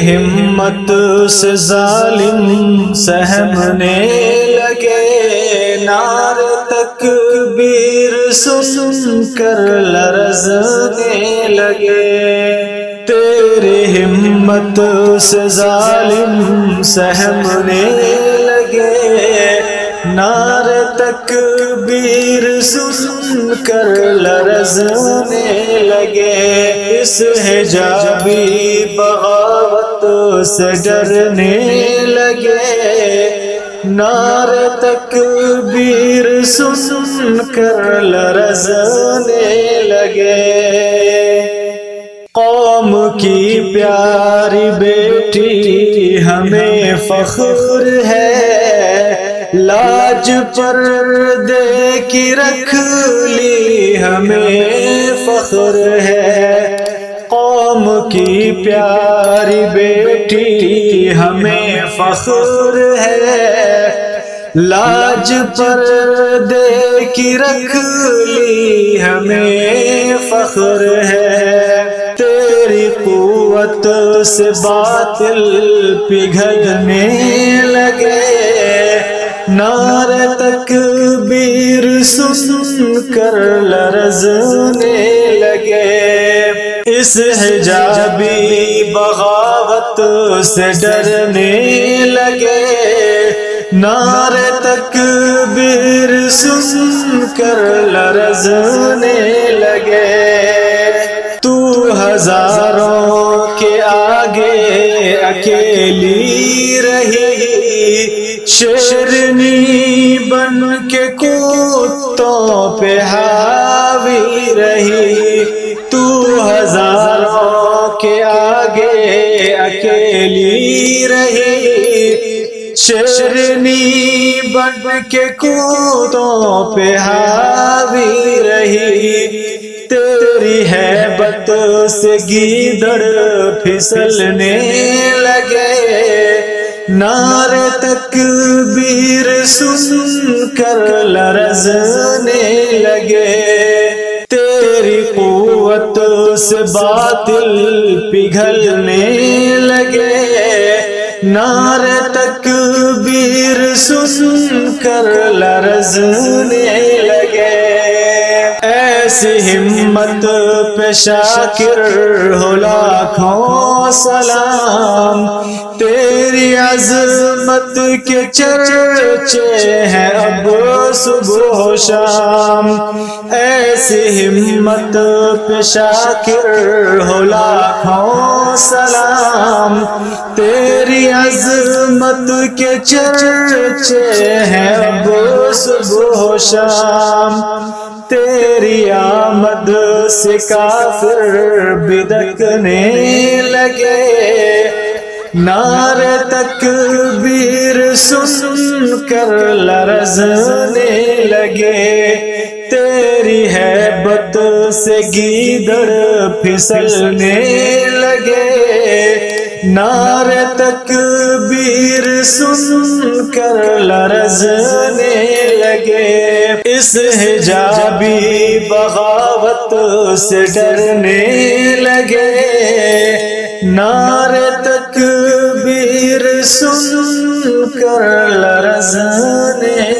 ہمت سے ظالم سہمنے لگے، نعرے تکبیر سن کر لرزنے لگے۔ تیری ہمت سے ظالم سہمنے لگے، نعرے تکبیر سن کر لرزنے لگے۔ اس حجابی بغاوت سے ڈرنے لگے، نعرے تکبیر سن کر لرزنے لگے۔ قوم کی پیاری بیٹی ہمیں فخر ہے، لاج پردے کی رکھ لی ہمیں فخر ہے۔ قوم کی پیاری بیٹی ہمیں فخر ہے، لاج پردے کی رکھ لی ہمیں فخر ہے۔ تیری قوت سے باطل پگھلنے لگے، نعرے تکبیر سن کر لرزنے لگے۔ اس حجابی بغاوت سے ڈرنے لگے، نعرے تکبیر سن کر لرزنے لگے۔ تو ہزاروں کے آگے اکیلی رہی، شیرنی بن کے کتوں پہ حاوی رہی۔ تو ہزاروں کے آگے اکیلی رہی، شیرنی بن کے کتوں پہ حاوی رہی۔ تیری ہیبت سے گیدڑ پھسلنے لگے، نعرے تکبیر سن کر لرزنے لگے۔ تیری قوت سے باطل پگھلنے لگے، نعرے تکبیر سن کر لرزنے لگے۔ ایسی ہمت پہ شاکر ہو لاکھوں سلام، تیری عظمت کے چرچے ہیں اب صبح و شام۔ ایسی ہمت پہ شاکر ہو لاکھوں سلام، تیری عظمت کے چرچے ہیں اب صبح و شام۔ تیری آمد سے کافر بدکنے لگے، نعرے تکبیر سن کر لرزنے لگے۔ تیری ہیبت سے گیدڑ پھسلنے لگے، نعرے تکبیر سن کر لرزنے لگے۔ اس حجابی بغاوت سے ڈرنے لگے، نعرے تکبیر سن کر لرزنے